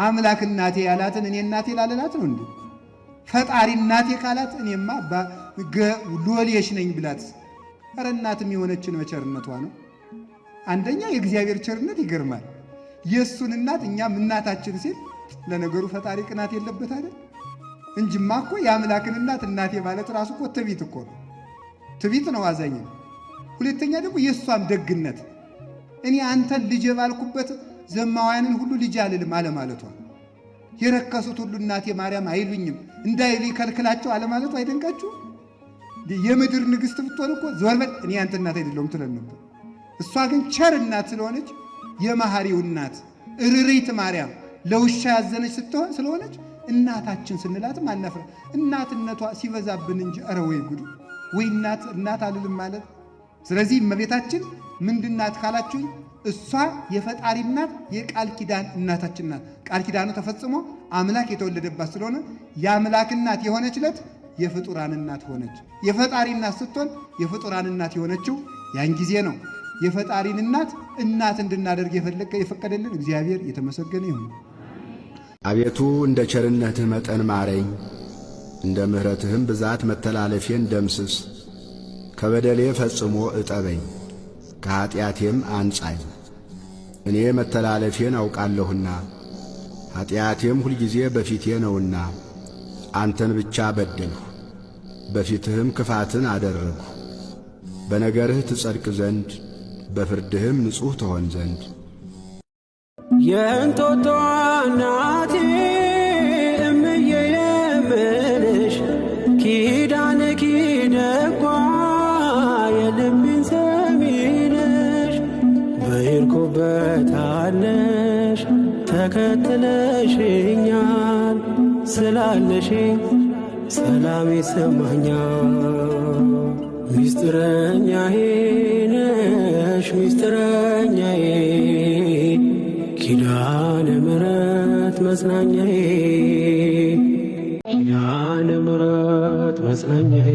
አምላክ እናቴ ያላትን እኔ እናቴ ላለላት ነው እንዴ? ፈጣሪ እናቴ ካላት እኔማ ሎሌሽ ነኝ ብላት። ኧረ እናትም የሆነችን በቸርነቷ ነው። አንደኛ የእግዚአብሔር ቸርነት ይገርማል። የእሱን እናት እኛም እናታችን ሲል ለነገሩ ፈጣሪ ቅናት የለበት አይደል? እንጂማ እኮ የአምላክን እናት እናቴ ማለት ራሱ እኮ ትዕቢት እኮ ነው። ትዕቢት ነው፣ አዛኝ ነው። ሁለተኛ ደግሞ የእሷም ደግነት እኔ አንተን ልጅ ባልኩበት ዘማውያንን ሁሉ ልጅ አልልም አለማለቷ፣ የረከሱት ሁሉ እናቴ ማርያም አይሉኝም እንዳይሉ ይከልክላቸው አለማለቷ አይደንቃችሁ? የምድር ንግሥት ብትሆን እኮ ዞር በል እኔ አንተ እናት አይደለሁም ትለን ነበር። እሷ ግን ቸር እናት ስለሆነች የመሐሪው እናት እርሪት ማርያም ለውሻ ያዘነች ስትሆን ስለሆነች እናታችን ስንላትም አናፍራ። እናትነቷ ሲበዛብን እንጂ ኧረ ወይ ጉድ! ወይ እናት አልልም ማለት። ስለዚህ እመቤታችን ምንድናት ካላችሁኝ፣ እሷ የፈጣሪ እናት የቃል ኪዳን እናታችን ናት። ቃል ኪዳኑ ተፈጽሞ አምላክ የተወለደባት ስለሆነ የአምላክ እናት የሆነች ዕለት የፍጡራን እናት ሆነች። የፈጣሪ እናት ስትሆን የፍጡራን እናት የሆነችው ያን ጊዜ ነው። የፈጣሪን እናት እንድናደርግ የፈቀደልን እግዚአብሔር የተመሰገነ ይሁን። አቤቱ እንደ ቸርነትህ መጠን ማረኝ፣ እንደ ምሕረትህም ብዛት መተላለፌን ደምስስ። ከበደሌ ፈጽሞ እጠበኝ፣ ከኀጢአቴም አንጻኝ። እኔ መተላለፌን አውቃለሁና ኀጢአቴም ሁልጊዜ በፊቴ ነውና። አንተን ብቻ በደልሁ፣ በፊትህም ክፋትን አደረግሁ። በነገርህ ትጸድቅ ዘንድ በፍርድህም ንጹሕ ትሆን ዘንድ። የእንጦጦ እናቴ እምዬ የምልሽ ኪዳነ ኪደጓ የልቤን ሰሚ ነሽ። በሄድኩበት አለሽ ተከትለሽኛል፣ ስላለሽኝ ሰላም ይሰማኛል። ሚስጥረኛዬ ነሽ ሚስጥረኛዬ፣ ኪዳነ ምሕረት መጽናኛዬ፣ ኪዳነ ምሕረት መጽናኛዬ